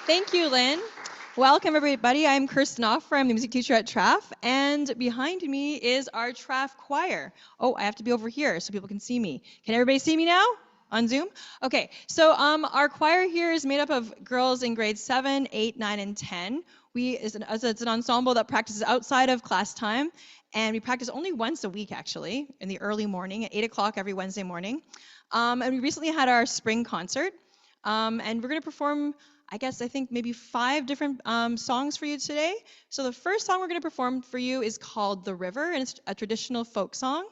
Thank you, Lynn. Welcome, everybody. I'm Kirsten Offer. I'm the music teacher at Traf, and behind me is our Traf choir. Oh, I have to be over here so people can see me. Can everybody see me now on Zoom? Okay, so our choir here is made up of girls in grades 7, 8, 9, and 10. It's an ensemble that practices outside of class time, and we practice only once a week, actually, in the early morning at 8 o'clock every Wednesday morning. And we recently had our spring concert, and we're going to perform I think maybe 5 different songs for you today. So the first song we're going to perform for you is called The River, and it's a traditional folk song.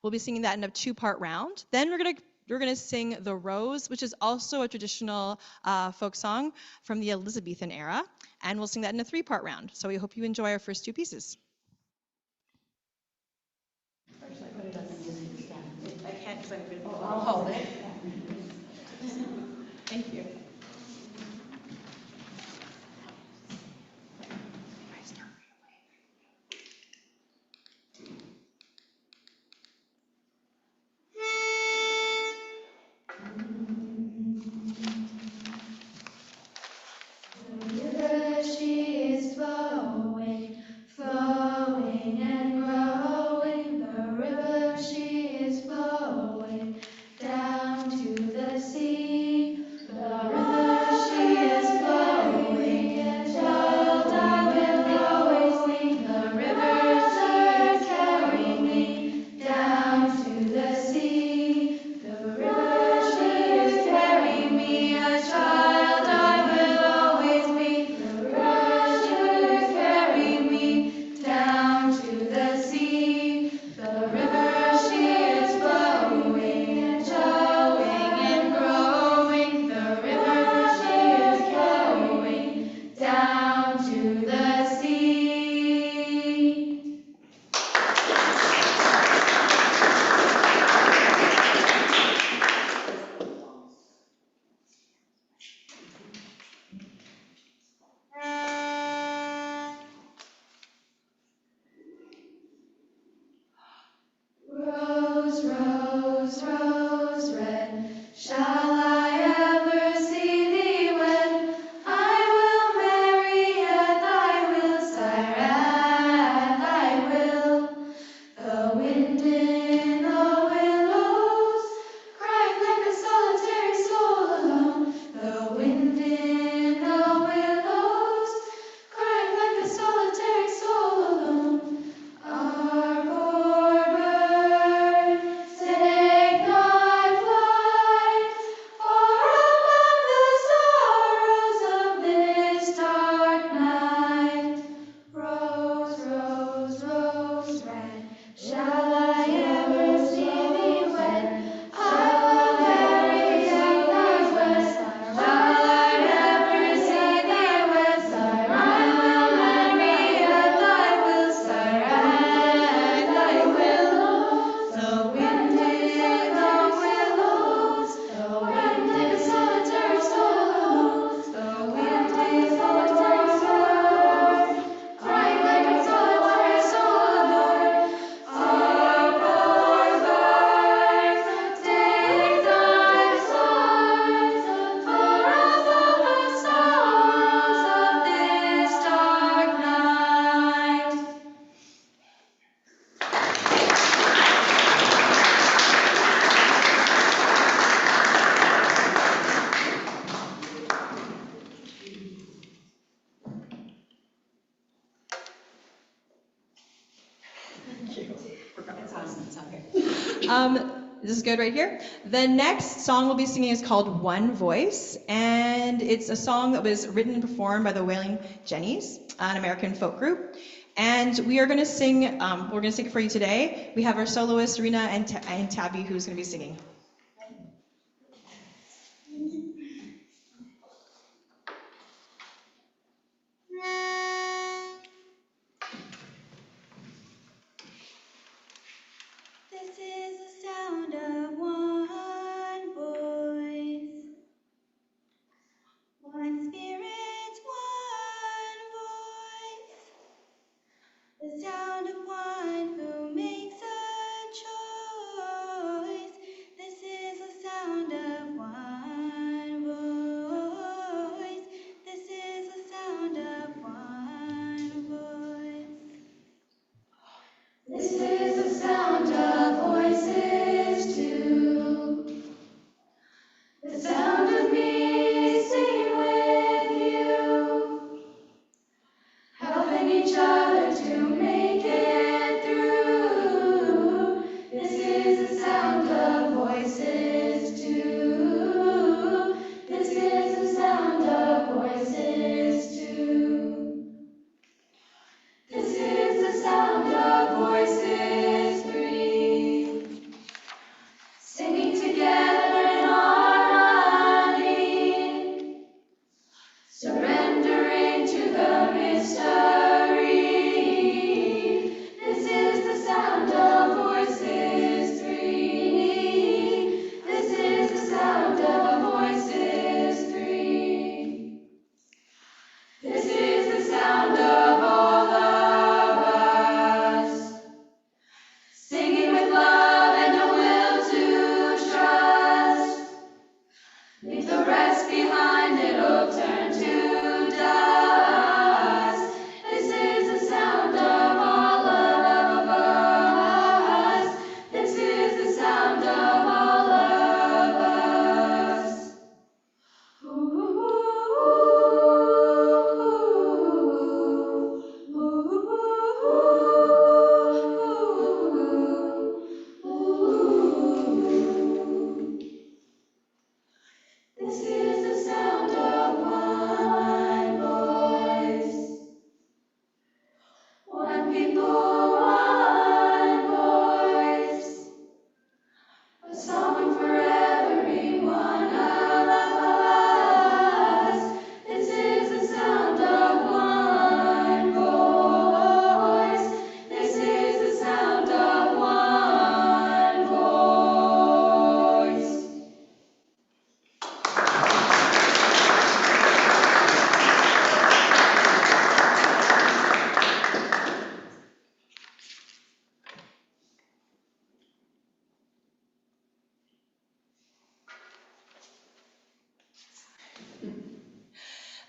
We'll be singing that in a 2-part round. Then we're gonna sing The Rose, which is also a traditional folk song from the Elizabethan era, and we'll sing that in a 3-part round. So we hope you enjoy our first 2 pieces. Or should I put it on the music stand? I can't because I'll hold it. Thank you. Flowing and growing, the river she is flowing down to the sea. The river she is flowing, and child I will always be. The river she is carrying me down to the sea. The river she is carrying me, a child I will always be. The river she is carrying me down to the sea. The river she is flowing and showing and growing. The river she is flowing down to the sea. Rose, rose, rose red, shall I ever see thee wed? I will marry at thy will, sire, at thy will. The wind in the willows cried like a solitary soul alone. The wind in the willows cried like a solitary soul alone. Our poor bird, take thy flight, far above the sorrows of this dark night. Rose, rose, rose red, shall I ever see thee wed? I will marry at thy west. Shall I ever see thee wed, sire? I will marry at thy will, sire, at thy will. The wind in the willows, the wind like a solitary soul alone. The wind in the willows, crying like a solitary soul alone. Our poor bird, take thy flight, far above the sorrows of this dark night. That's awesome. It's okay. This is good right here. The next song we'll be singing is called One Voice, and it's a song that was written and performed by the Wailing Jennies, an American folk group. And we are going to sing. We're going to sing it for you today. We have our soloists Rena and Tabby, who's going to be singing. This is the sound of one voice, one spirit, one voice, the sound of one who makes a choice, the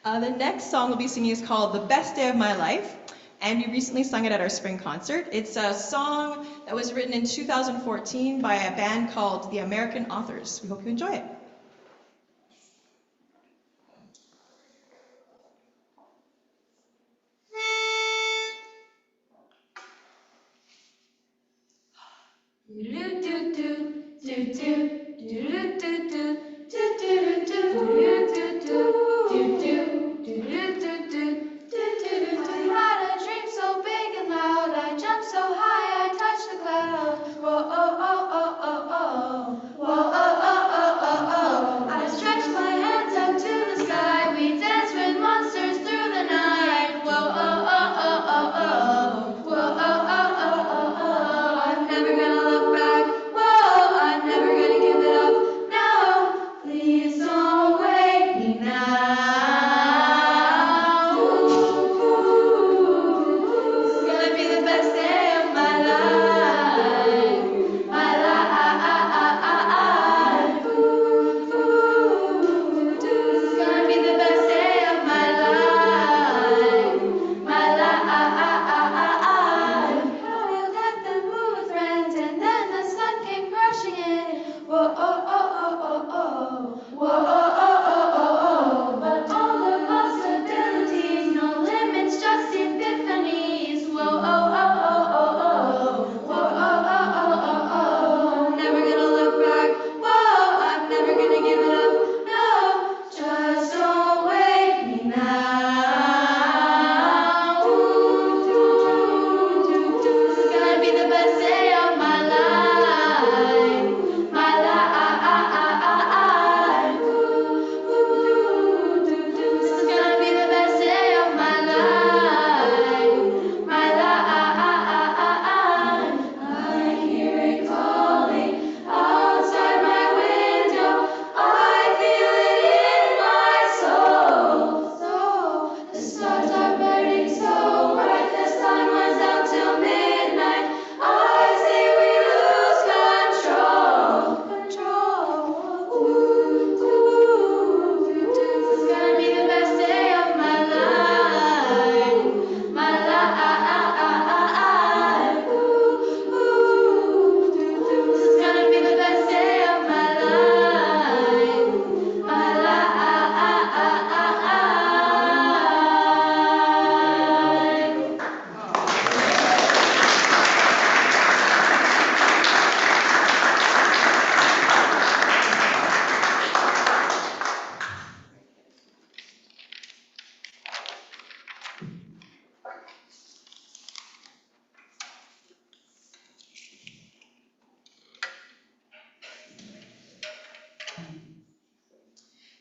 The next song we'll be singing is called The Best Day of My Life, and we recently sung it at our spring concert. It's a song that was written in 2014 by a band called the American Authors. We hope you enjoy it.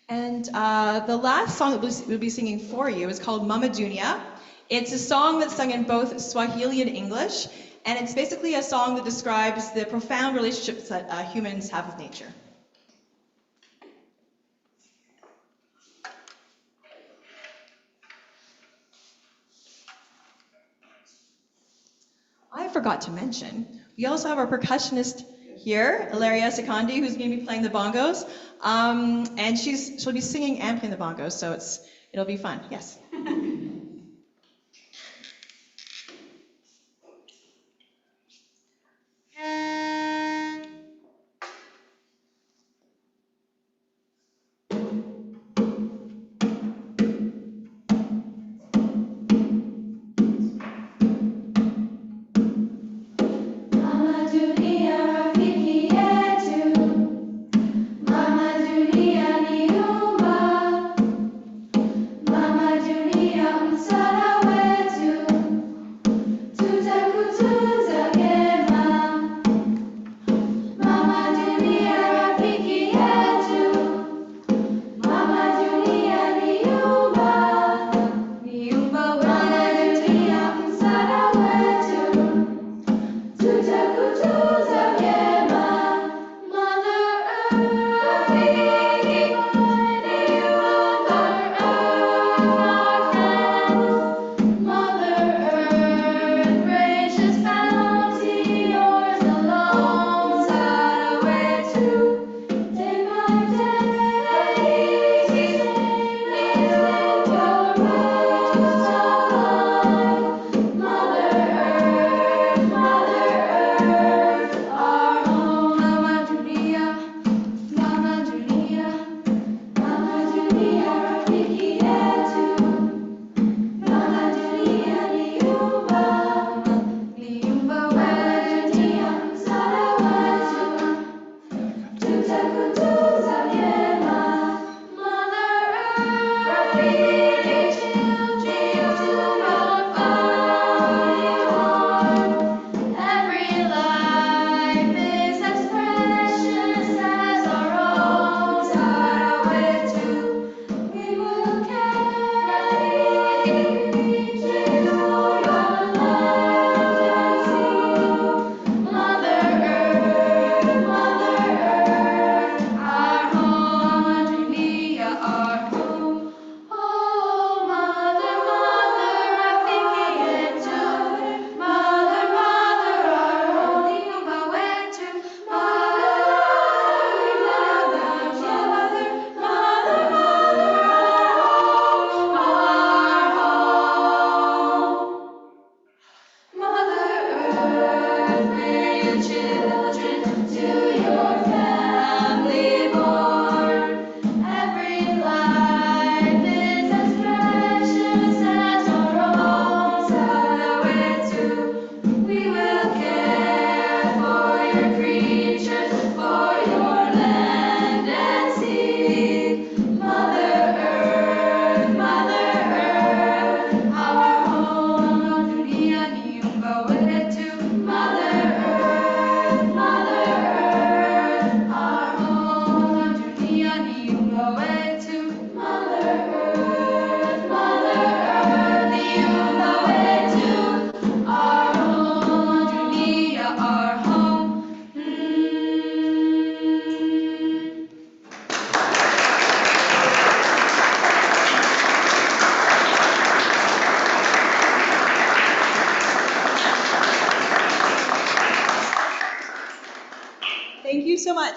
And the last song that we'll be singing for you is called Mama Dunia. It's a song that's sung in both Swahili and English, and it's basically a song that describes the profound relationships that humans have with nature. I forgot to mention, we also have our percussionist here, Ilaria Sikandi, who's going to be playing the bongos. And she'll be singing and playing the bongos, so it'll be fun. Yes.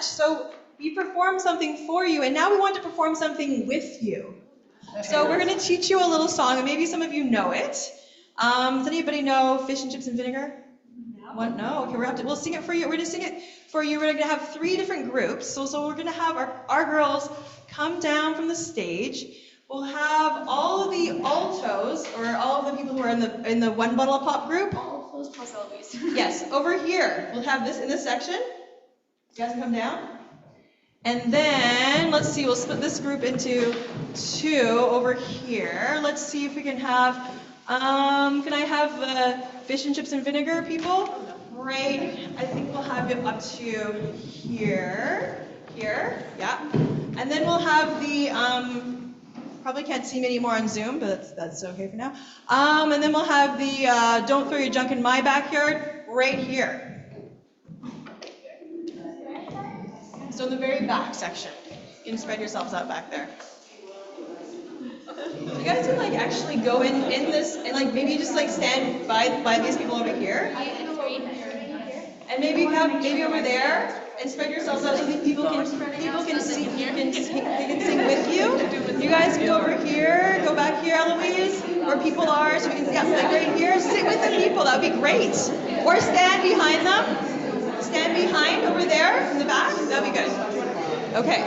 much. So we performed something for you, and now we want to perform something with you. So we're going to teach you a little song, and maybe some of you know it. Does anybody know Fish and Chips and Vinegar? What? No? Okay, we'll sing it for you. We're going to sing it for you. We're going to have 3 different groups. So we're going to have our girls come down from the stage. We'll have all of the altos, or all of the people who are in the one bottle of pop group. All those possibilities. Yes, over here. We'll have this in this section. You guys can come down. And then, let's see, we'll split this group into 2 over here. Let's see if we can have, can I have Fish and Chips and Vinegar people? Right, I think we'll have it up to here, yeah. And then we'll have the, probably can't see me anymore on Zoom, but that's okay for now. And then we'll have the Don't Throw Your Junk in My Backyard right here. So in the very back section. You can spread yourselves out back there. So you guys can like actually go in this and like maybe just like stand by these people over here. And maybe over there and spread yourselves out so that people can sing with you. You guys can go over here, go back here, Eloise, where people are, so we can like right here. Sit with the people, that would be great. Or stand behind them. Stand behind over there in the back. That'd be good. Okay.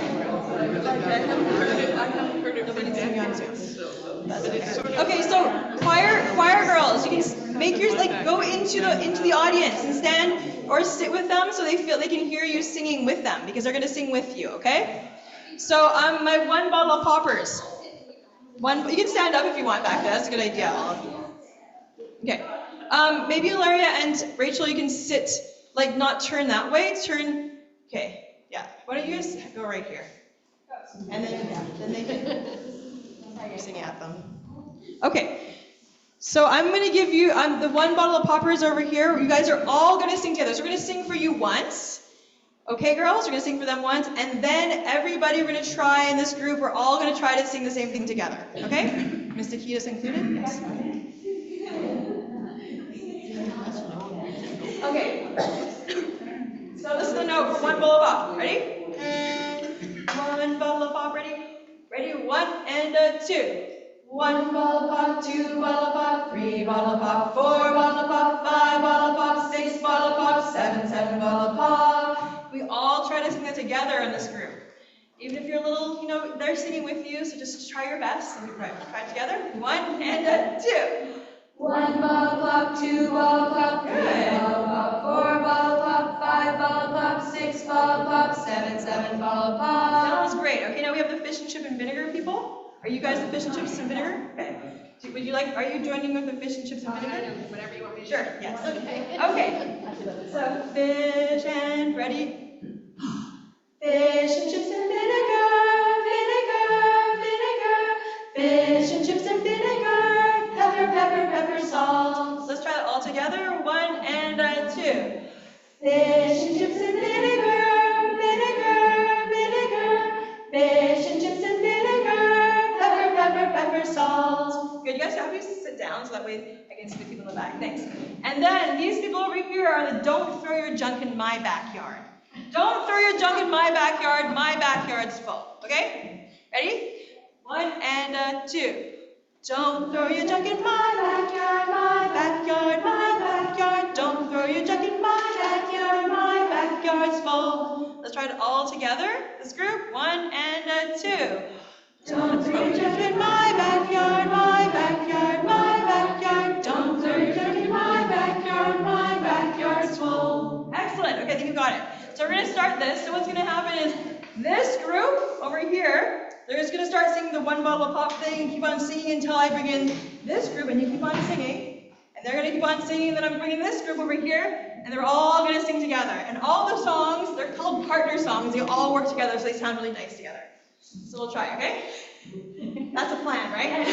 Nobody's seeing me on Zoom. That's okay. Okay, so choir girls, you can make yours like go into the audience and stand or sit with them so they feel they can hear you singing with them because they're gonna sing with you. Okay. So my 1 bottle of poppers. You can stand up if you want back there. That's a good idea, all of you. Okay. Maybe Ilaria and Rachel, you can sit. Like not turn that way, turn, okay, yeah. Why don't you just go right here? And then they can sing at them. Okay, so I'm gonna give you, the 1 bottle of poppers over here. You guys are all gonna sing together. So we're gonna sing for you once. Okay, girls, we're gonna sing for them once. And then everybody, we're gonna try in this group, we're all gonna try to sing the same thing together. Okay? Miss Nikidis included? Yes. Okay, so this is the note for 1 bottle of pop. Ready? 1 bottle of pop, ready? Ready, 1 and 2. 1 bottle of pop, 2 bottle of pop, 3 bottle of pop, 4 bottle of pop, 5 bottle of pop, 6 bottle of pop, 7 bottle of pop. We all try to sing that together in this group. Even if you're a little, they're singing with you, so just try your best. And we try it together. 1 and 2. 1 bottle pop, 2 bottle pop, 3 bottle pop, 4 bottle pop, 5 bottle pop, 6 bottle pop, 7 bottle pop. That was great. Okay, now we have the fish and chip and vinegar people. Are you guys the fish and chips and vinegar? Okay. Would you like? Are you joining with the fish and chips and vinegar? Whatever you want me to do. Sure. Yes. Okay. So fish and ready. Fish and chips and vinegar, vinegar, vinegar. Fish and chips and vinegar. Pepper, pepper, pepper, salt. Let's try that all together. 1 and 2. Fish and chips and vinegar, vinegar, vinegar. Fish and chips and vinegar. Pepper, pepper, pepper, salt. Good. You guys have to sit down so that way I can see the people in the back. Thanks. And then these people over here are the don't throw your junk in my backyard. Don't throw your junk in my backyard. My backyard's full. Okay? Ready? 1 and 2. Don't throw your junk in my backyard, my backyard, my backyard. Don't throw your junk in my backyard, my backyard's full. Let's try it all together. This group, 1 and 2. Don't throw your junk in my backyard, my backyard, my backyard. Don't throw your junk in my backyard's full. Excellent. Okay, I think you got it. So we're going to start this. So what's going to happen is this group over here, they're just going to start singing the 1 bottle of pop thing and keep on singing until I bring in this group and you keep on singing. And they're going to keep on singing and then I'm bringing this group over here and they're all going to sing together. And all the songs, they're called partner songs. They all work together so they sound really nice together. So we'll try, okay? That's a plan, right?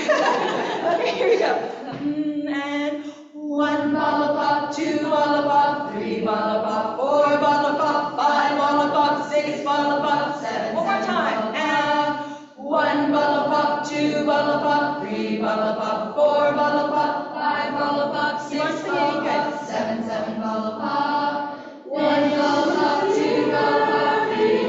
Okay, here we go. And 1 bottle of pop, 2 bottle of pop, 3 bottle of pop, 4 bottle of pop, 5 bottle of pop, 6 bottle of pop, 7. One more time. And 1 bottle of pop, 2 bottle of pop, 3 bottle of pop, 4 bottle of pop, 5 bottle of pop, 6 bottle of pop, 7 bottle of pop. 1 bottle of pop, 2 bottle of pop, 3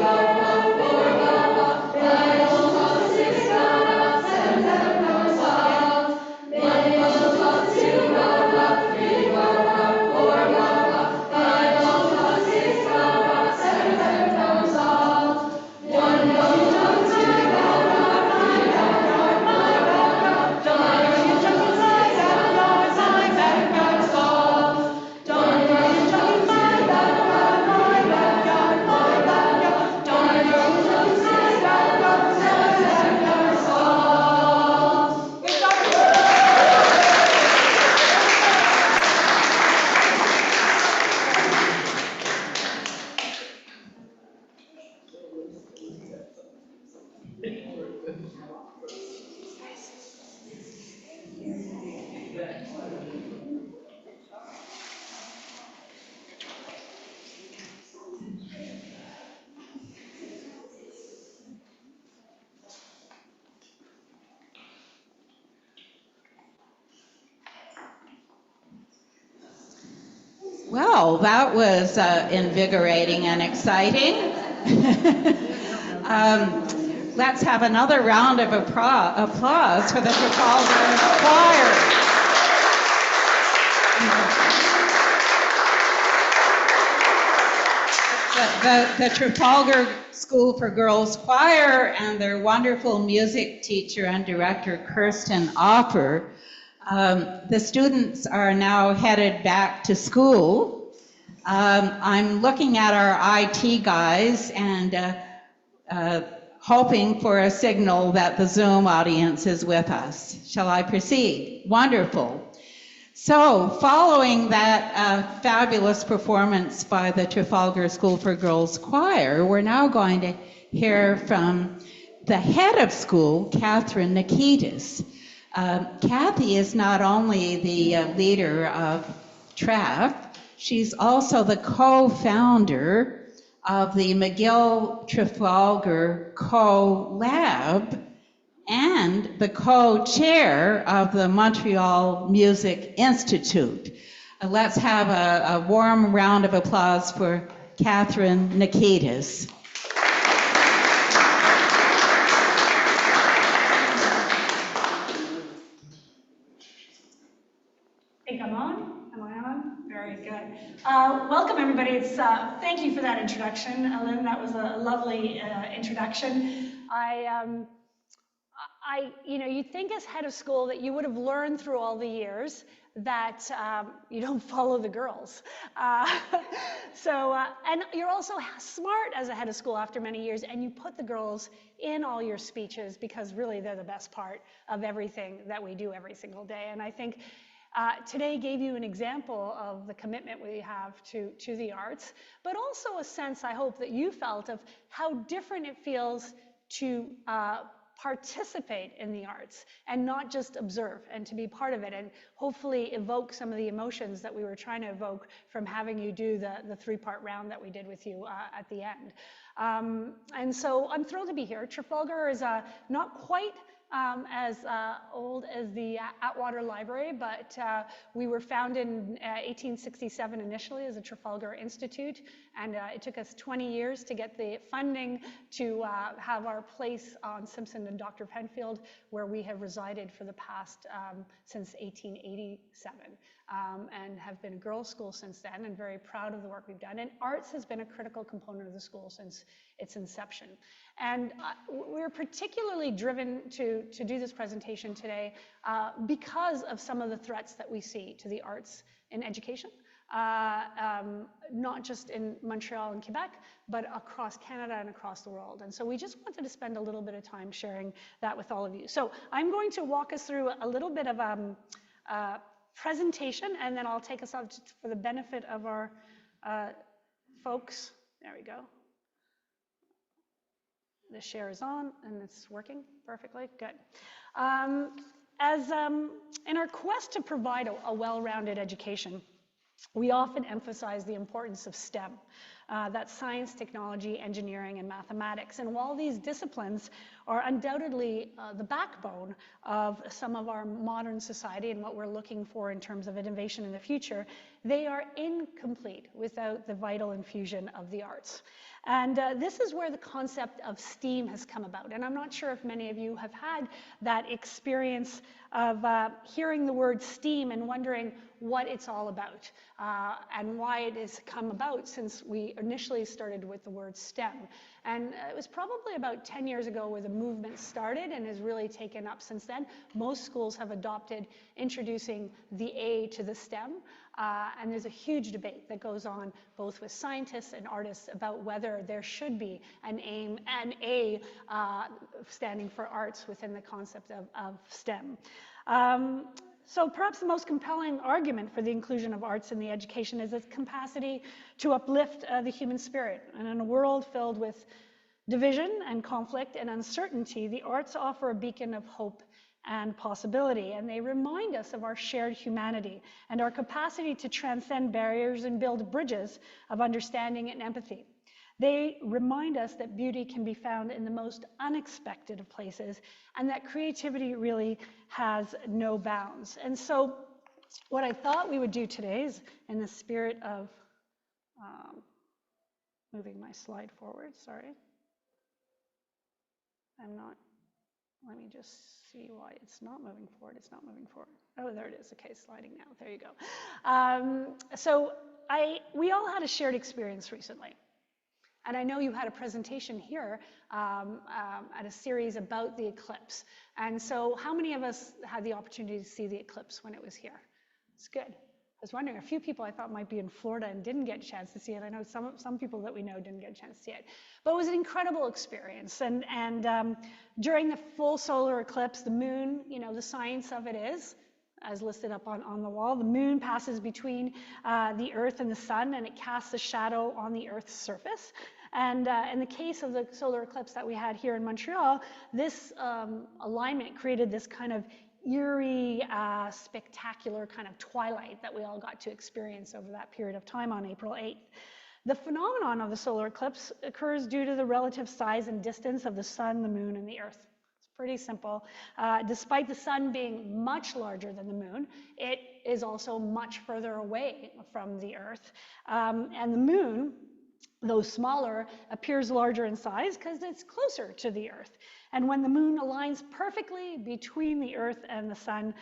Well, that was invigorating and exciting. Let's have another round of applause for the Trafalgar Choir. The Trafalgar School for Girls Choir and their wonderful music teacher and director, Kirsten Offer. The students are now headed back to school. I'm looking at our IT guys and hoping for a signal that the Zoom audience is with us. Shall I proceed? Wonderful. So, following that fabulous performance by the Trafalgar School for Girls Choir, we're now going to hear from the head of school, Katherine Nikidis. Kathy is not only the leader of TRAF, she's also the co-founder of the McGill Trafalgar Co-Lab and the co-chair of the Montreal Music Institute. Let's have a warm round of applause for Katherine Nikidis. I think I'm on. Am I on? Very good. Welcome, everybody. Thank you for that introduction, Lynn. That was a lovely introduction. You'd think as head of school that you would have learned through all the years that you don't follow the girls. And you're also smart as a head of school after many years, and you put the girls in all your speeches because really they're the best part of everything that we do every single day. And I think today gave you an example of the commitment we have to the arts, but also a sense, I hope, that you felt of how different it feels to participate in the arts and not just observe, and to be part of it and hopefully evoke some of the emotions that we were trying to evoke from having you do the three-part round that we did with you at the end. And so I'm thrilled to be here. Trafalgar is not quite as old as the Atwater Library, but we were founded in 1867 initially as a Trafalgar Institute, and it took us 20 years to get the funding to have our place on Simpson and Dr. Penfield, where we have resided for the past, since 1887, and have been a girls' school since then, and very proud of the work we've done. And arts has been a critical component of the school since its inception. And we're particularly driven to do this presentation today because of some of the threats that we see to the arts in education, not just in Montreal and Quebec, but across Canada and across the world. And so we just wanted to spend a little bit of time sharing that with all of you. So I'm going to walk us through a little bit of presentation, and then I'll take us out for the benefit of our folks. There we go. The share is on and it's working perfectly. Good. In our quest to provide a well-rounded education, we often emphasize the importance of STEM. That's science, technology, engineering, and mathematics. And while these disciplines are undoubtedly the backbone of some of our modern society and what we're looking for in terms of innovation in the future, they are incomplete without the vital infusion of the arts. And this is where the concept of STEAM has come about. And I'm not sure if many of you have had that experience of hearing the word STEAM and wondering what it's all about and why it has come about since we initially started with the word STEM. And it was probably about 10 years ago where the movement started and has really taken up since then. Most schools have adopted introducing the A to the STEM. And there's a huge debate that goes on both with scientists and artists about whether there should be an A standing for arts within the concept of STEM. So perhaps the most compelling argument for the inclusion of arts in the education is its capacity to uplift the human spirit. And in a world filled with division and conflict and uncertainty, the arts offer a beacon of hope and possibility, and they remind us of our shared humanity and our capacity to transcend barriers and build bridges of understanding and empathy. They remind us that beauty can be found in the most unexpected of places and that creativity really has no bounds. And so what I thought we would do today is, in the spirit of moving my slide forward, sorry. Let me just see why it's not moving forward. It's not moving forward. Oh, there it is. Okay, sliding now. There you go. We all had a shared experience recently. And I know you had a presentation here at a series about the eclipse. And so how many of us had the opportunity to see the eclipse when it was here? It's good. I was wondering, a few people I thought might be in Florida and didn't get a chance to see it. I know some people that we know didn't get a chance to see it. But it was an incredible experience. And during the full solar eclipse, the moon, the science of it is, as listed up on the wall, the moon passes between the Earth and the sun, and it casts a shadow on the Earth's surface. And in the case of the solar eclipse that we had here in Montreal, this alignment created this kind of eerie, spectacular kind of twilight that we all got to experience over that period of time on April 8th. The phenomenon of the solar eclipse occurs due to the relative size and distance of the sun, the moon, and the Earth. It's pretty simple. Despite the sun being much larger than the moon, it is also much further away from the Earth. And the moon, though smaller, appears larger in size because it's closer to the Earth. And when the moon aligns perfectly between the Earth and the sun,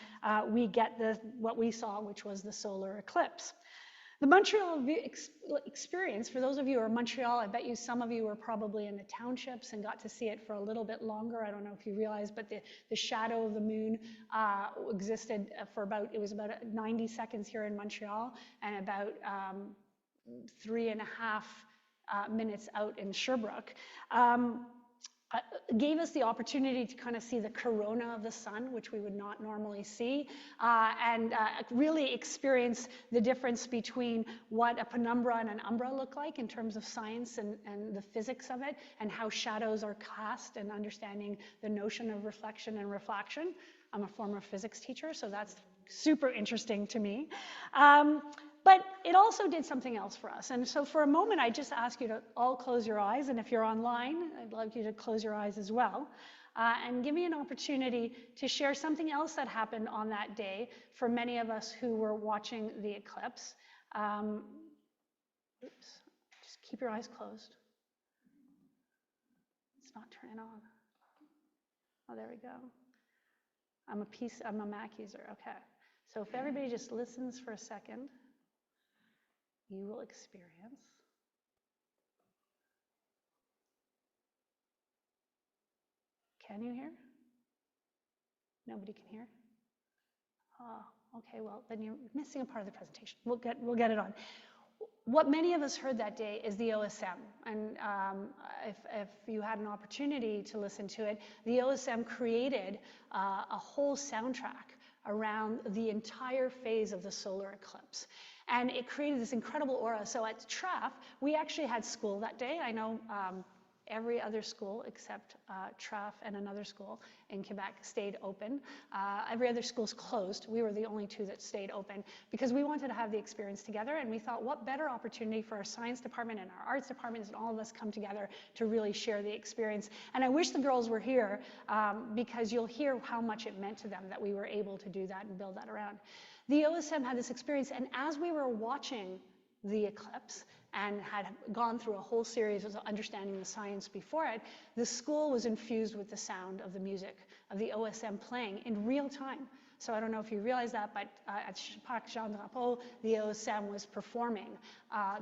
we get what we saw, which was the solar eclipse. The Montreal experience, for those of you who are in Montreal, I bet you some of you were probably in the townships and got to see it for a little bit longer. I don't know if you realize, but the shadow of the moon existed it was about 90 seconds here in Montreal, and about 3.5 minutes out in Sherbrooke. Gave us the opportunity to kind of see the corona of the sun, which we would not normally see, and really experience the difference between what a penumbra and an umbra look like in terms of science and the physics of it, and how shadows are cast, and understanding the notion of reflection and refraction. I'm a former physics teacher, so that's super interesting to me. But it also did something else for us. And so for a moment, I just ask you to all close your eyes. And if you're online, I'd love you to close your eyes as well. And give me an opportunity to share something else that happened on that day for many of us who were watching the eclipse. Just keep your eyes closed. It's not turning on. Oh, there we go. I'm a Mac user. Okay. So if everybody just listens for a second, you will experience Can you hear? Nobody can hear? Oh, okay, well, then you're missing a part of the presentation. We'll get it on. What many of us heard that day is the OSM, and if you had an opportunity to listen to it, the OSM created a whole soundtrack around the entire phase of the solar eclipse. And it created this incredible aura. So at TRAF, we actually had school that day. I know every other school except TRAF and another school in Quebec stayed open. Every other school's closed. We were the only two that stayed open because we wanted to have the experience together, and we thought what better opportunity for our science department and our arts departments and all of us come together to really share the experience. And I wish the girls were here because you'll hear how much it meant to them that we were able to do that and build that around. The OSM had this experience, and as we were watching the eclipse and had gone through a whole series of understanding the science before it, the school was infused with the sound of the music of the OSM playing in real time. So I don't know if you realize that, but at Parc Jean Drapeau, the OSM was performing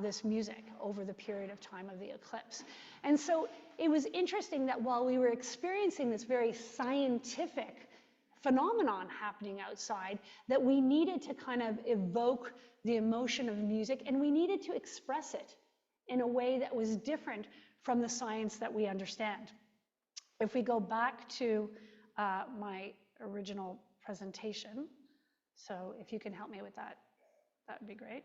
this music over the period of time of the eclipse. And so it was interesting that while we were experiencing this very scientific phenomenon happening outside, that we needed to kind of evoke the emotion of music, and we needed to express it in a way that was different from the science that we understand. If we go back to my original presentation, so if you can help me with that, that would be great.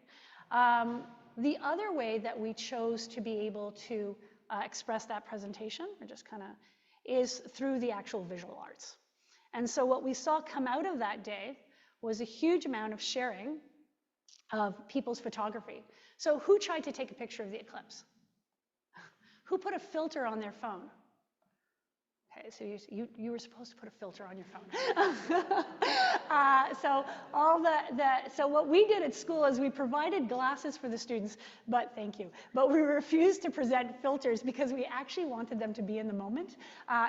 The other way that we chose to be able to express that presentation, or just kind of, is through the actual visual arts. And so what we saw come out of that day was a huge amount of sharing of people's photography. So who tried to take a picture of the eclipse? Who put a filter on their phone? Okay, so you were supposed to put a filter on your phone. So what we did at school is we provided glasses for the students, but thank you. But we refused to present filters because we actually wanted them to be in the moment.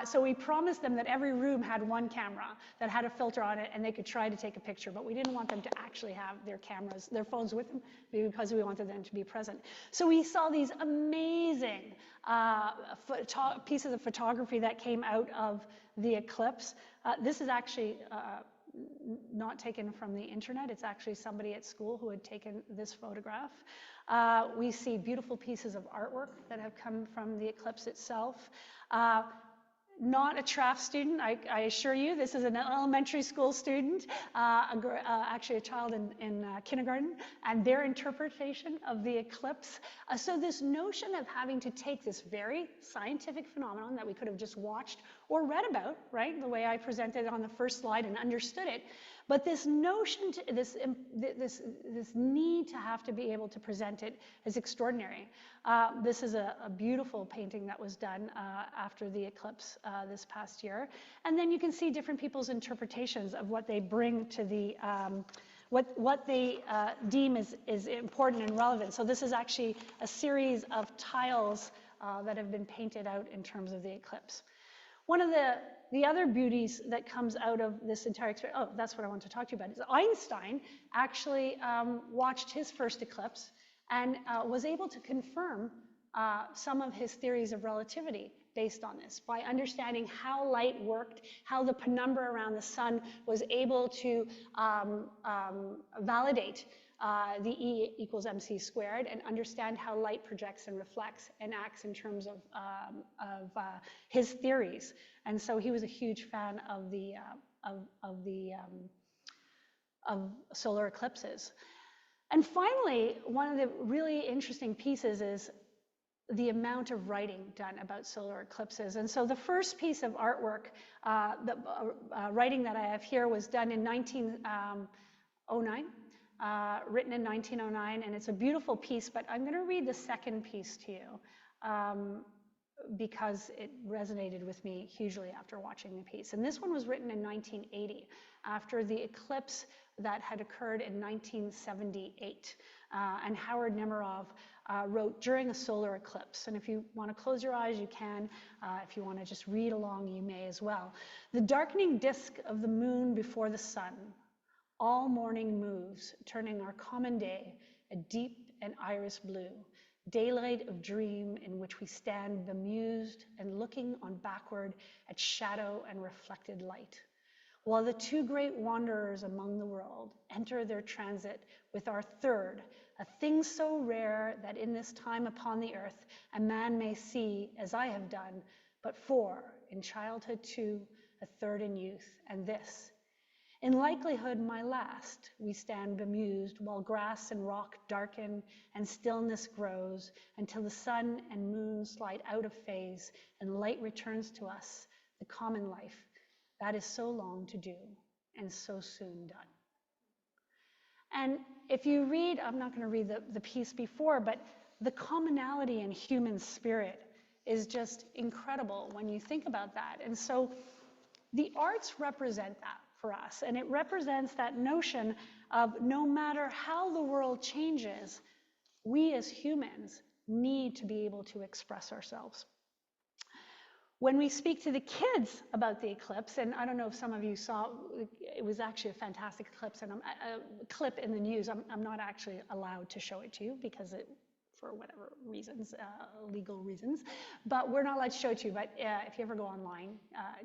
So we promised them that every room had one camera that had a filter on it, and they could try to take a picture. But we didn't want them to actually have their cameras, their phones with them, because we wanted them to be present. So we saw these amazing pieces of photography that came out of the eclipse. This is actually not taken from the internet. It's actually somebody at school who had taken this photograph. We see beautiful pieces of artwork that have come from the eclipse itself. Not a TRAF student, I assure you. This is an elementary school student, actually a child in kindergarten, and their interpretation of the eclipse. So this notion of having to take this very scientific phenomenon that we could have just watched or read about, right, the way I presented on the first slide and understood it, but this notion, this need to have to be able to present it is extraordinary. This is a beautiful painting that was done after the eclipse this past year. And then you can see different people's interpretations of what they bring to the, what they deem is important and relevant. So this is actually a series of tiles that have been painted out in terms of the eclipse. One of the other beauties that comes out of this entire experience, oh, that's what I want to talk to you about, is Einstein actually watched his first eclipse and was able to confirm some of his theories of relativity based on this, by understanding how light worked, how the penumbra around the sun was able to validate the E equals mc squared, and understand how light projects and reflects and acts in terms of his theories. And so he was a huge fan of solar eclipses. And finally, one of the really interesting pieces is the amount of writing done about solar eclipses. And so the first piece of artwork, writing that I have here, was done in 1909. Written in 1909, and it's a beautiful piece, but I'm going to read the second piece to you because it resonated with me hugely after watching the piece. And this one was written in 1980, after the eclipse that had occurred in 1978. And Howard Nemerov wrote during a solar eclipse. And if you want to close your eyes, you can. If you want to just read along, you may as well. The darkening disk of the moon before the sun all morning moves, turning our common day a deep and iris blue, daylight of dream in which we stand bemused and looking on backward at shadow and reflected light. While the two great wanderers among the world enter their transit with our third, a thing so rare that in this time upon the earth a man may see, as I have done, but four in childhood two, a third in youth, and this, in likelihood, my last, we stand bemused while grass and rock darken and stillness grows until the sun and moon slide out of phase and light returns to us, the common life that is so long to do and so soon done. And if you read, I'm not going to read the piece before, but the commonality in human spirit is just incredible when you think about that. And so the arts represent that for us, and it represents that notion of no matter how the world changes, we as humans need to be able to express ourselves. When we speak to the kids about the eclipse, and I don't know if some of you saw, it was actually a fantastic eclipse, and a clip in the news. I'm not actually allowed to show it to you because for whatever reasons, legal reasons, but we're not allowed to show it to you. But if you ever go online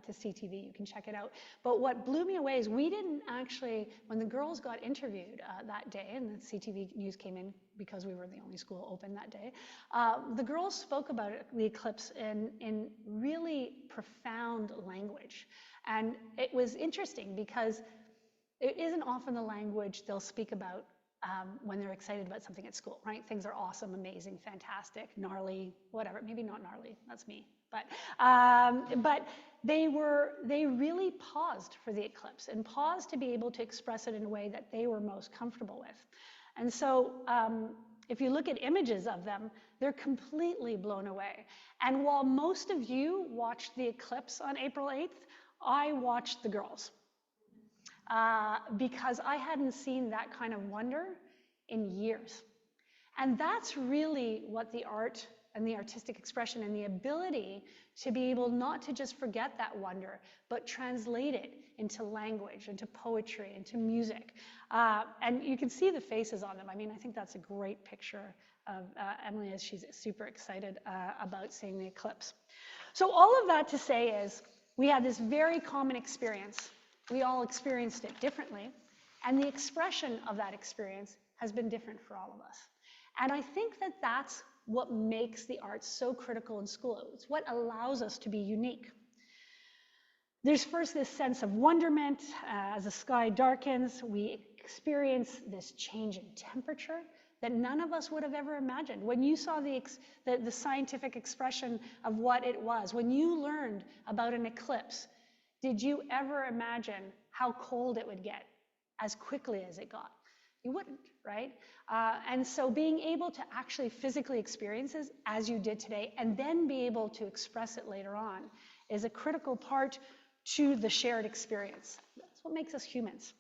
to CTV, you can check it out. But what blew me away is we didn't actually, when the girls got interviewed that day, and the CTV news came in because we were the only school open that day, the girls spoke about the eclipse in really profound language. And it was interesting because it isn't often the language they'll speak about when they're excited about something at school, right? Things are awesome, amazing, fantastic, gnarly, whatever. Maybe not gnarly, that's me. But they really paused for the eclipse and paused to be able to express it in a way that they were most comfortable with. And so If you look at images of them, they're completely blown away. And while most of you watched the eclipse on April 8th, I watched the girls because I hadn't seen that kind of wonder in years. And that's really what the art and the artistic expression and the ability to be able not to just forget that wonder, but translate it into language, into poetry, into music. And you can see the faces on them. I mean, I think that's a great picture of Emily as she's super excited about seeing the eclipse. So all of that to say is we had this very common experience. We all experienced it differently. And the expression of that experience has been different for all of us. And I think that that's what makes the arts so critical in school. It's what allows us to be unique. There's first this sense of wonderment. As the sky darkens, we experience this change in temperature that none of us would have ever imagined. When you saw the scientific expression of what it was, when you learned about an eclipse, did you ever imagine how cold it would get as quickly as it got? You wouldn't, right? And so being able to actually physically experience it as you did today, and then be able to express it later on, is a critical part to the shared experience. That's what makes us humans.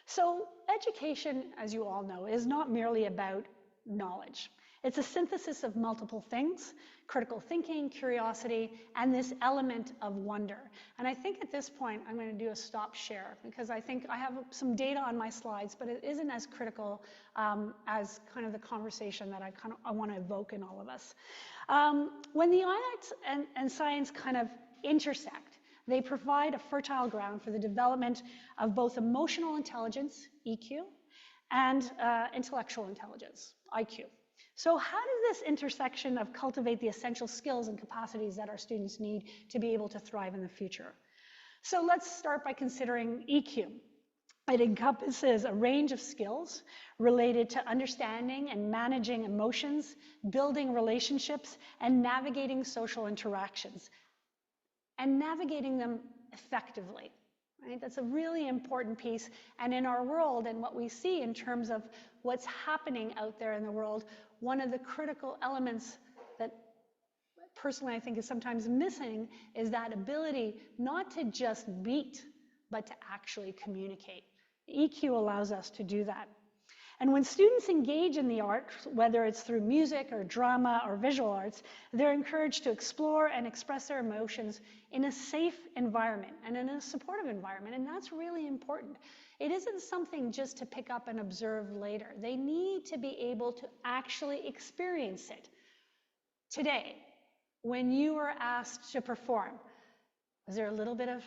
So education, as you all know, is not merely about knowledge. It's a synthesis of multiple things: critical thinking, curiosity, and this element of wonder. And I think at this point, I'm going to do a stop share, because I think I have some data on my slides, but it isn't as critical as kind of the conversation that I want to evoke in all of us. When the arts and science kind of intersect, they provide a fertile ground for the development of both emotional intelligence, EQ, and intellectual intelligence, IQ. So how does this intersection of cultivate the essential skills and capacities that our students need to be able to thrive in the future? So let's start by considering EQ. It encompasses a range of skills related to understanding and managing emotions, building relationships, and navigating social interactions, and navigating them effectively. Right? That's a really important piece. And in our world and what we see in terms of what's happening out there in the world, one of the critical elements that personally I think is sometimes missing is that ability not to just meet, but to actually communicate. EQ allows us to do that. And when students engage in the arts, whether it's through music or drama or visual arts, they're encouraged to explore and express their emotions in a safe environment and in a supportive environment. And that's really important. It isn't something just to pick up and observe later. They need to be able to actually experience it. Today, when you were asked to perform, was there a little bit of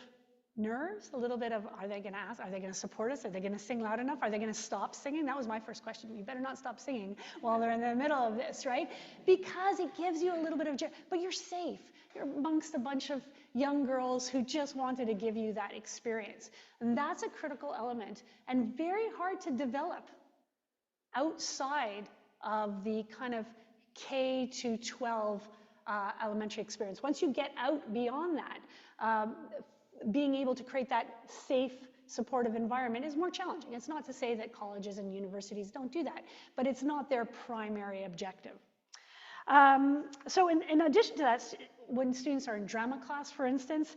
nerves, a little bit of, are they going to ask, are they going to support us, are they going to sing loud enough, are they going to stop singing? That was my first question. You better not stop singing while they're in the middle of this, right? Because it gives you a little bit of, but you're safe. You're amongst a bunch of young girls who just wanted to give you that experience. And that's a critical element and very hard to develop outside of the kind of K to 12 elementary experience. Once you get out beyond that, being able to create that safe, supportive environment is more challenging. It's not to say that colleges and universities don't do that, but it's not their primary objective. So in addition to that, when students are in drama class, for instance,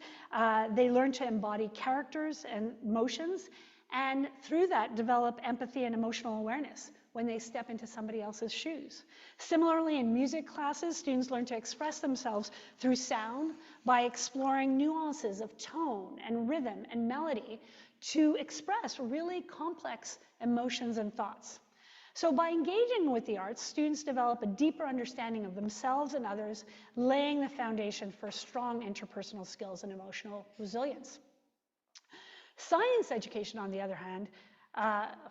they learn to embody characters and emotions, and through that develop empathy and emotional awareness when they step into somebody else's shoes. Similarly, in music classes, students learn to express themselves through sound by exploring nuances of tone and rhythm and melody to express really complex emotions and thoughts. So by engaging with the arts, students develop a deeper understanding of themselves and others, laying the foundation for strong interpersonal skills and emotional resilience. Science education, on the other hand,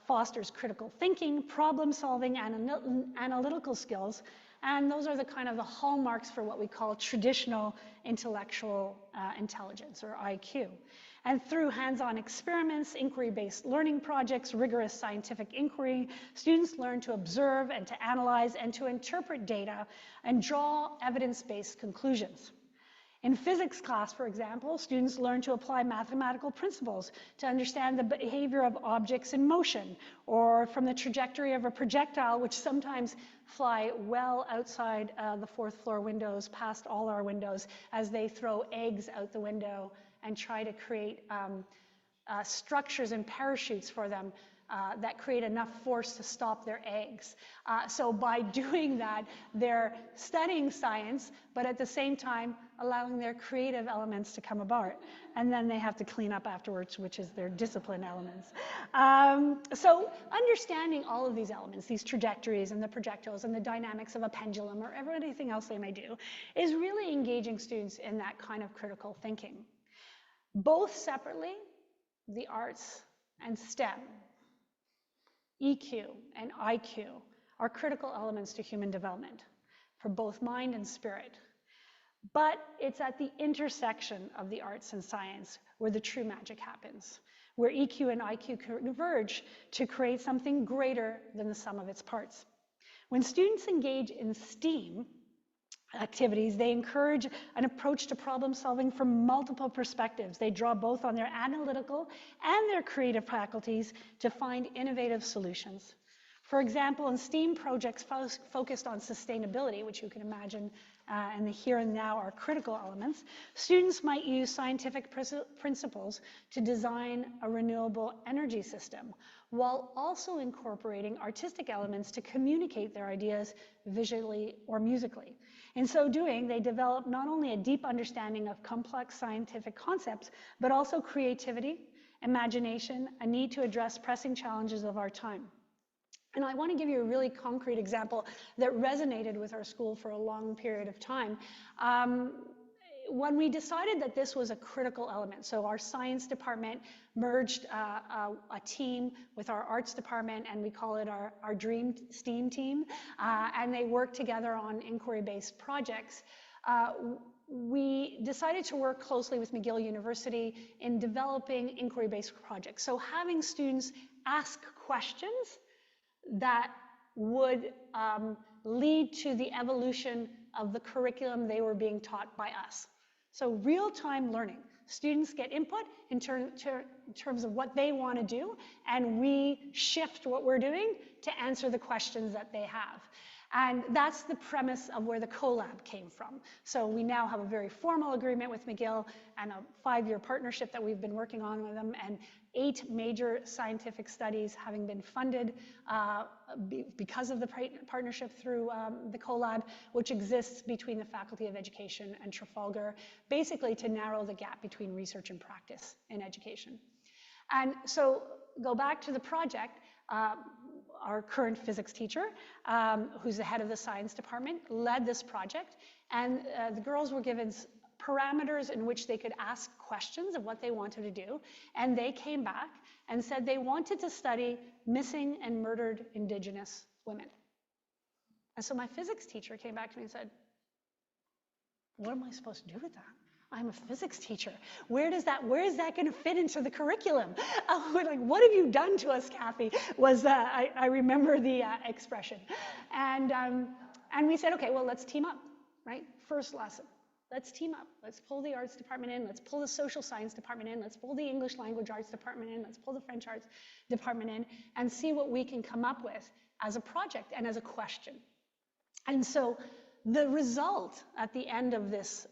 fosters critical thinking, problem solving, and analytical skills, and those are the kind of the hallmarks for what we call traditional intellectual intelligence, or IQ. And through hands-on experiments, inquiry-based learning projects, rigorous scientific inquiry, students learn to observe and to analyze and to interpret data and draw evidence-based conclusions. In physics class, for example, students learn to apply mathematical principles to understand the behavior of objects in motion, or from the trajectory of a projectile, which sometimes fly well outside the fourth floor windows, past all our windows, as they throw eggs out the window and try to create structures and parachutes for them that create enough force to stop their eggs. So by doing that, they're studying science, but at the same time allowing their creative elements to come apart. And then they have to clean up afterwards, which is their discipline elements. So understanding all of these elements, these trajectories and the projectiles and the dynamics of a pendulum or anything else they may do, is really engaging students in that kind of critical thinking. Both separately, the arts and STEM, EQ and IQ, are critical elements to human development for both mind and spirit. But it's at the intersection of the arts and science where the true magic happens, where EQ and IQ converge to create something greater than the sum of its parts. When students engage in STEAM activities, they encourage an approach to problem solving from multiple perspectives. They draw both on their analytical and their creative faculties to find innovative solutions. For example, in STEAM projects focused on sustainability, which you can imagine and the here and now are critical elements, students might use scientific principles to design a renewable energy system, while also incorporating artistic elements to communicate their ideas visually or musically. In so doing, they develop not only a deep understanding of complex scientific concepts, but also creativity, imagination, a need to address pressing challenges of our time. And I want to give you a really concrete example that resonated with our school for a long period of time. When we decided that this was a critical element, so our science department merged a team with our arts department, and we call it our Dream STEAM team, and they work together on inquiry-based projects. We decided to work closely with McGill University in developing inquiry-based projects. So having students ask questions that would lead to the evolution of the curriculum they were being taught by us. So real-time learning. Students get input in terms of what they want to do, and we shift what we're doing to answer the questions that they have. And that's the premise of where the collab came from. So we now have a very formal agreement with McGill and a 5-year partnership that we've been working on with them, and 8 major scientific studies having been funded because of the partnership through the collab, which exists between the Faculty of Education and Trafalgar, basically to narrow the gap between research and practice in education. And so go back to the project. Our current physics teacher, who's the head of the science department, led this project, and the girls were given parameters in which they could ask questions of what they wanted to do, and they came back and said they wanted to study missing and murdered Indigenous women. And so my physics teacher came back to me and said, what am I supposed to do with that? I'm a physics teacher. Where is that going to fit into the curriculum? We're like, what have you done to us, Kathy? Was I remember the expression. And we said, okay, well, let's team up, right? First lesson. Let's team up. Let's pull the arts department in. Let's pull the social science department in. Let's pull the English language arts department in. Let's pull the French arts department in and see what we can come up with as a project and as a question. And so the result at the end of this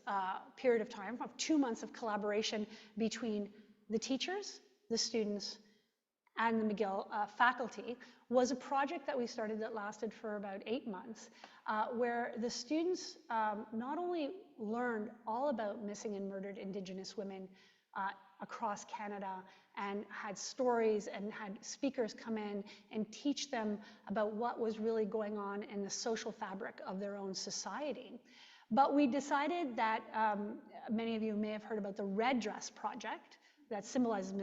period of time, of 2 months of collaboration between the teachers, the students, and the McGill faculty, was a project that we started that lasted for about 8 months, where the students not only learned all about missing and murdered Indigenous women across Canada, and had stories and had speakers come in and teach them about what was really going on in the social fabric of their own society. But we decided that, many of you may have heard about the Red Dress Project, that symbolizes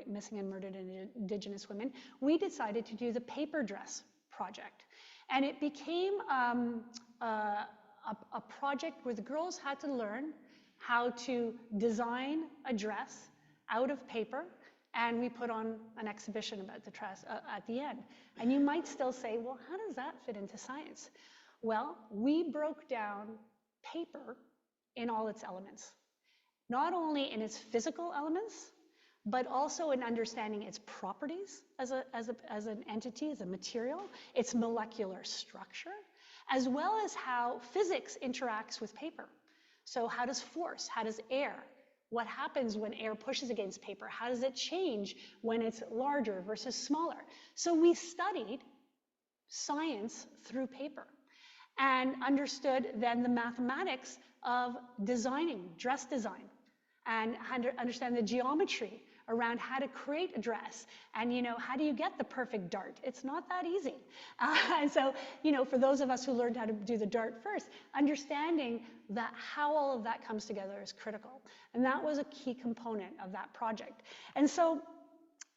missing and murdered Indigenous women. We decided to do the Paper Dress Project. And it became a project where the girls had to learn how to design a dress out of paper, and we put on an exhibition about the dress at the end. And you might still say, well, how does that fit into science? Well, we broke down paper in all its elements, not only in its physical elements, but also in understanding its properties as an entity, as a material, its molecular structure, as well as how physics interacts with paper. So how does force, how does air, what happens when air pushes against paper? How does it change when it's larger versus smaller? So we studied science through paper and understood then the mathematics of designing, dress design, and understand the geometry around how to create a dress, and how do you get the perfect dart? It's not that easy. And so for those of us who learned how to do the dart first, understanding that how all of that comes together is critical, and that was a key component of that project. And so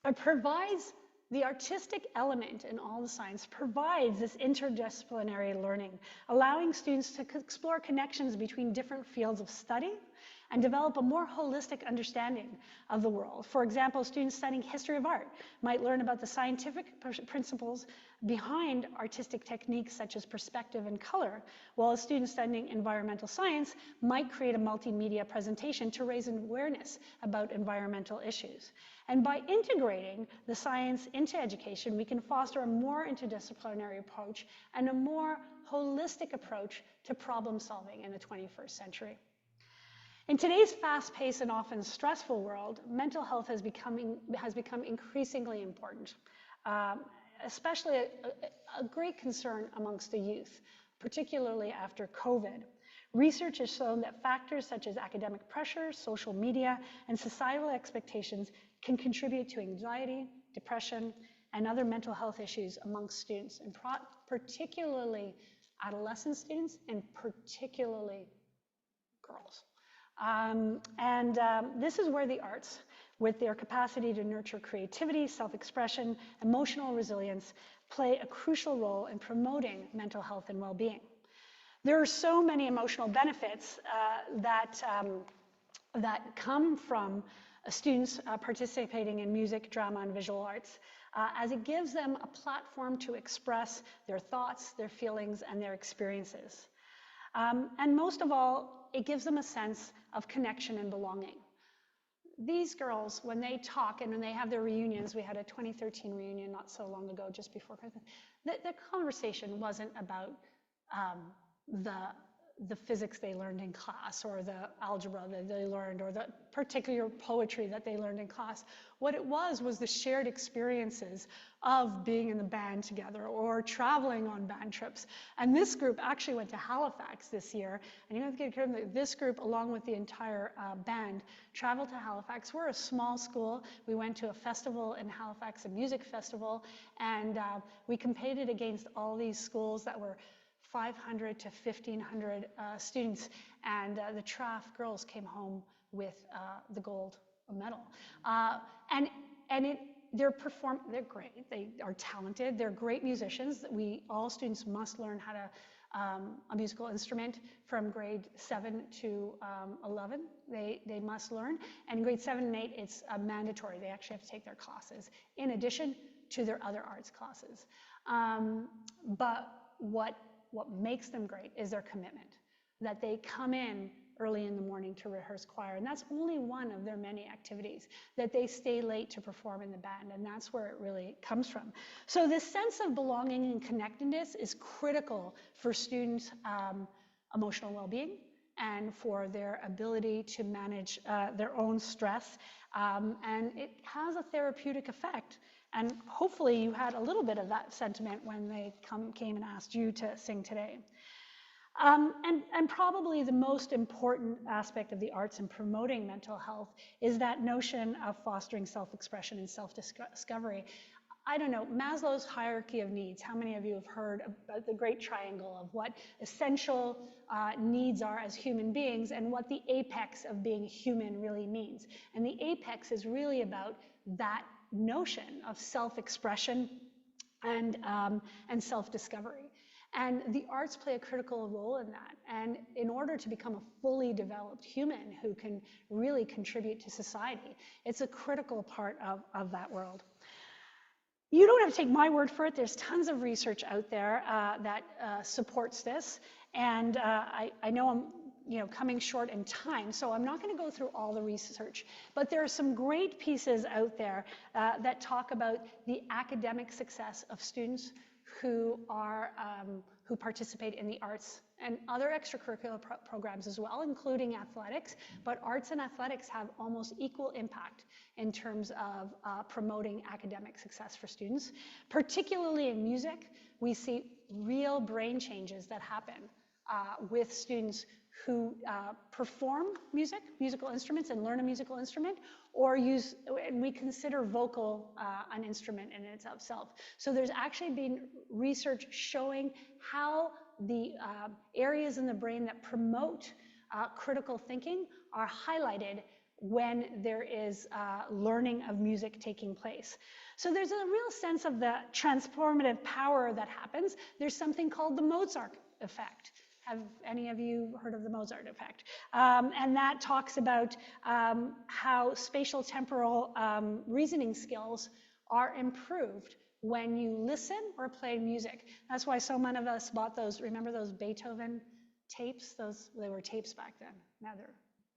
it provides the artistic element in all the science, provides this interdisciplinary learning, allowing students to explore connections between different fields of study and develop a more holistic understanding of the world. For example, students studying history of art might learn about the scientific principles behind artistic techniques such as perspective and color, while students studying environmental science might create a multimedia presentation to raise awareness about environmental issues. And by integrating the science into education, we can foster a more interdisciplinary approach and a more holistic approach to problem solving in the 21st century. In today's fast-paced and often stressful world, mental health has become increasingly important, especially a great concern amongst the youth, particularly after COVID. Research has shown that factors such as academic pressure, social media, and societal expectations can contribute to anxiety, depression, and other mental health issues amongst students, and particularly adolescent students, and particularly girls. This is where the arts, with their capacity to nurture creativity, self-expression, emotional resilience, play a crucial role in promoting mental health and well-being. There are so many emotional benefits that come from students participating in music, drama, and visual arts, as it gives them a platform to express their thoughts, their feelings, and their experiences. And most of all, it gives them a sense of connection and belonging. These girls, when they talk and when they have their reunions, we had a 2013 reunion not so long ago, just before Christmas, the conversation wasn't about the physics they learned in class, or the algebra that they learned, or the particular poetry that they learned in class. What it was the shared experiences of being in the band together or traveling on band trips. And this group actually went to Halifax this year, and you have to get credit that this group, along with the entire band, traveled to Halifax. We're a small school. We went to a festival in Halifax, a music festival, and we competed against all these schools that were 500 to 1,500 students, and the Traf girls came home with the gold medal. They're great. They are talented. They're great musicians. All students must learn how to a musical instrument from grade 7 to 11. They must learn, and grade 7 and 8 it's mandatory. They actually have to take their classes in addition to their other arts classes. But what makes them great is their commitment, that they come in early in the morning to rehearse choir, and that's only one of their many activities, that they stay late to perform in the band, and that's where it really comes from. So this sense of belonging and connectedness is critical for students' emotional well-being and for their ability to manage their own stress, and it has a therapeutic effect. And hopefully you had a little bit of that sentiment when they came and asked you to sing today. And probably the most important aspect of the arts in promoting mental health is that notion of fostering self-expression and self-discovery. I don't know, Maslow's hierarchy of needs. How many of you have heard about the great triangle of what essential needs are as human beings and what the apex of being human really means? And the apex is really about that notion of self-expression and self-discovery. And the arts play a critical role in that. And in order to become a fully developed human who can really contribute to society, it's a critical part of that world. You don't have to take my word for it. There's tons of research out there that supports this. And I know coming short in time, so I'm not going to go through all the research, but there are some great pieces out there that talk about the academic success of students who participate in the arts and other extracurricular programs as well, including athletics. But arts and athletics have almost equal impact in terms of promoting academic success for students. Particularly in music, we see real brain changes that happen with students who perform musical instruments and learn a musical instrument, or and we consider vocal an instrument in itself. So there's actually been research showing how the areas in the brain that promote critical thinking are highlighted when there is learning of music taking place. So there's a real sense of the transformative power that happens. There's something called the Mozart effect. Have any of you heard of the Mozart effect? And that talks about how spatial temporal reasoning skills are improved when you listen or play music. That's why so many of us bought those, remember those Beethoven tapes? They were tapes back then.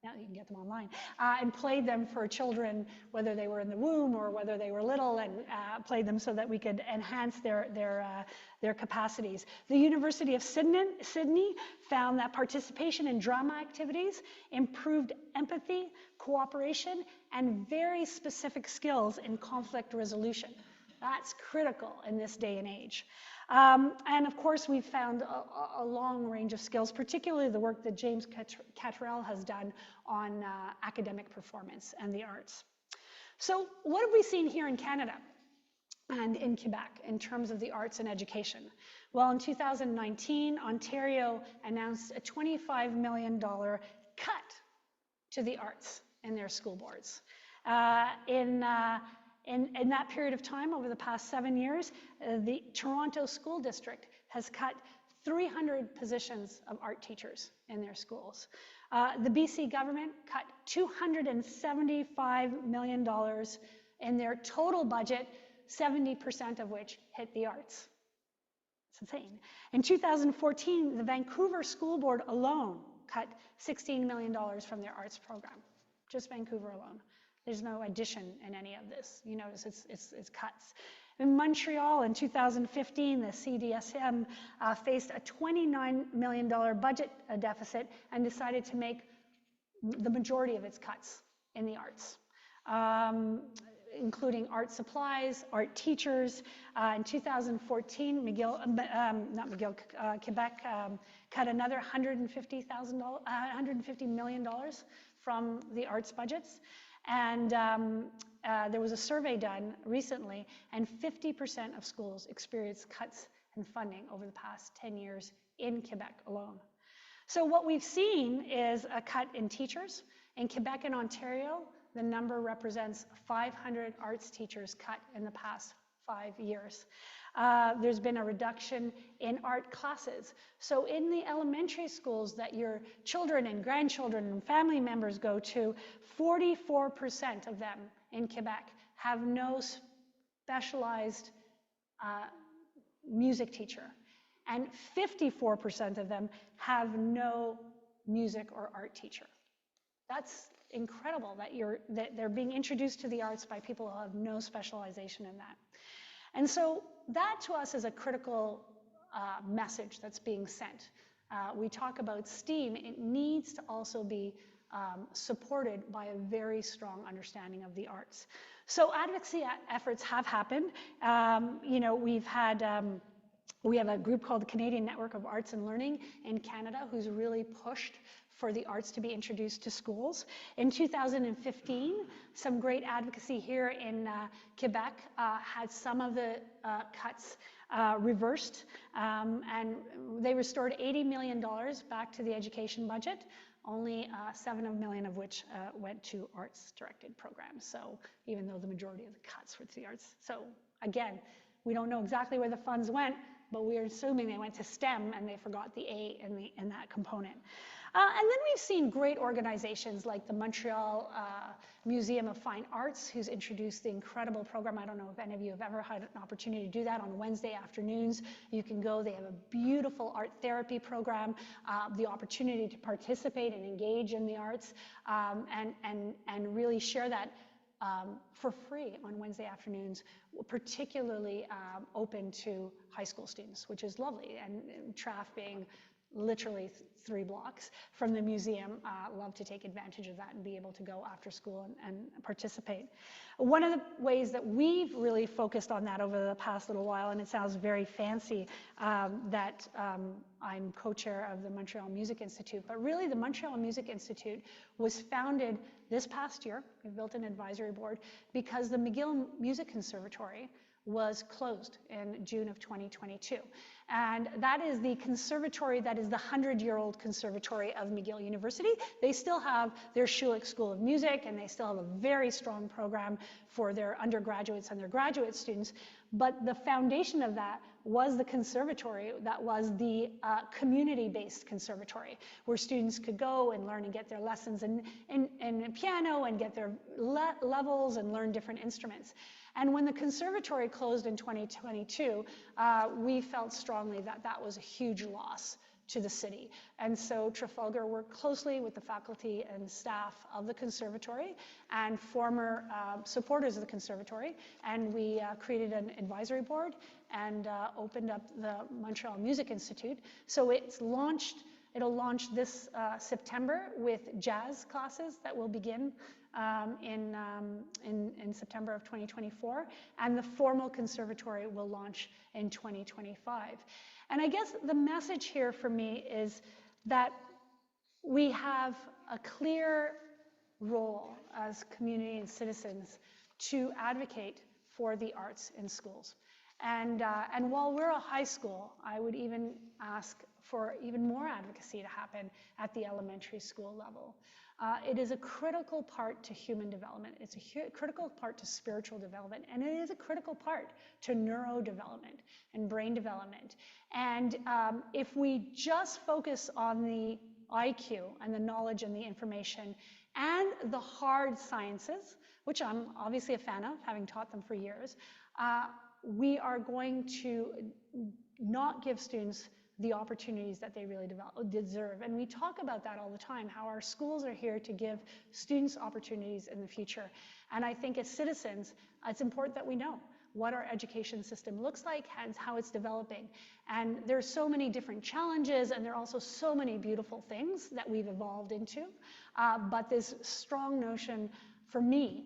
Now you can get them online, and played them for children, whether they were in the womb or whether they were little, and played them so that we could enhance their capacities. The University of Sydney found that participation in drama activities improved empathy, cooperation, and very specific skills in conflict resolution. That's critical in this day and age. And of course, we've found a long range of skills, particularly the work that James Katherine has done on academic performance and the arts. So what have we seen here in Canada and in Quebec in terms of the arts and education? Well, in 2019, Ontario announced a $25 million cut to the arts in their school boards. In that period of time, over the past 7 years, the Toronto School District has cut 300 positions of art teachers in their schools. The BC government cut $275 million in their total budget, 70% of which hit the arts. It's insane. In 2014, the Vancouver School Board alone cut $16 million from their arts program, just Vancouver alone. There's no addition in any of this. You notice it's cuts. In Montreal in 2015, the CDSM faced a $29 million budget deficit and decided to make the majority of its cuts in the arts, including art supplies, art teachers. In 2014, Quebec cut another $150 million from the arts budgets. And there was a survey done recently, and 50% of schools experienced cuts in funding over the past 10 years in Quebec alone. So what we've seen is a cut in teachers. In Quebec and Ontario, the number represents 500 arts teachers cut in the past 5 years. There's been a reduction in art classes. So in the elementary schools that your children and grandchildren and family members go to, 44% of them in Quebec have no specialized music teacher. And 54% of them have no music or art teacher. That's incredible that they're being introduced to the arts by people who have no specialization in that. And so that to us is a critical message that's being sent. We talk about STEAM. It needs to also be supported by a very strong understanding of the arts. So advocacy efforts have happened. We have a group called the Canadian Network of Arts and Learning in Canada who's really pushed for the arts to be introduced to schools. In 2015, some great advocacy here in Quebec had some of the cuts reversed, and they restored $80 million back to the education budget, only $7 million of which went to arts-directed programs. So even though the majority of the cuts were to the arts. So again, we don't know exactly where the funds went, but we're assuming they went to STEM and they forgot the A in that component. And then we've seen great organizations like the Montreal Museum of Fine Arts, who's introduced the incredible program. I don't know if any of you have ever had an opportunity to do that on Wednesday afternoons. You can go. They have a beautiful art therapy program, the opportunity to participate and engage in the arts, and really share that for free on Wednesday afternoons, particularly open to high school students, which is lovely. And Traf being literally 3 blocks from the museum, love to take advantage of that and be able to go after school and participate. One of the ways that we've really focused on that over the past little while, and it sounds very fancy, that I'm co-chair of the Montreal Music Institute, but really the Montreal Music Institute was founded this past year. We've built an advisory board because the McGill Music Conservatory was closed in June of 2022. And that is the conservatory that is the 100-year-old conservatory of McGill University. They still have their Schulich School of Music, and they still have a very strong program for their undergraduates and their graduate students. But the foundation of that was the conservatory that was the community-based conservatory, where students could go and learn and get their lessons in piano and get their levels and learn different instruments. And when the conservatory closed in 2022, we felt strongly that that was a huge loss to the city. And so Trafalgar worked closely with the faculty and staff of the conservatory and former supporters of the conservatory. And we created an advisory board and opened up the Montreal Music Institute. So it'll launch this September with jazz classes that will begin in September of 2024, and the formal conservatory will launch in 2025. And I guess the message here for me is that we have a clear role as community and citizens to advocate for the arts in schools. And while we're a high school, I would even ask for even more advocacy to happen at the elementary school level. It is a critical part to human development. It's a critical part to spiritual development, and it is a critical part to neurodevelopment and brain development. And if we just focus on the IQ and the knowledge and the information and the hard sciences, which I'm obviously a fan of, having taught them for years, we are going to not give students the opportunities that they really deserve. And we talk about that all the time, how our schools are here to give students opportunities in the future. And I think as citizens, it's important that we know what our education system looks like and how it's developing. And there's so many different challenges, and there are also so many beautiful things that we've evolved into. But this strong notion for me,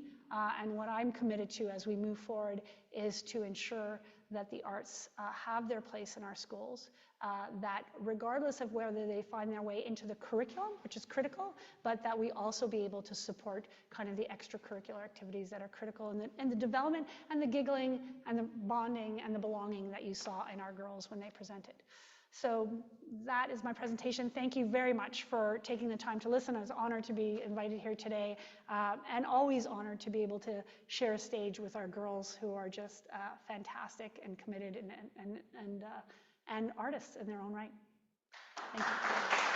and what I'm committed to as we move forward, is to ensure that the arts have their place in our schools, that regardless of whether they find their way into the curriculum, which is critical, but that we also be able to support kind of the extracurricular activities that are critical in the development and the giggling and the bonding and the belonging that you saw in our girls when they presented. So that is my presentation. Thank you very much for taking the time to listen. I was honored to be invited here today, and always honored to be able to share a stage with our girls who are just fantastic and committed and artists in their own right. Thank you.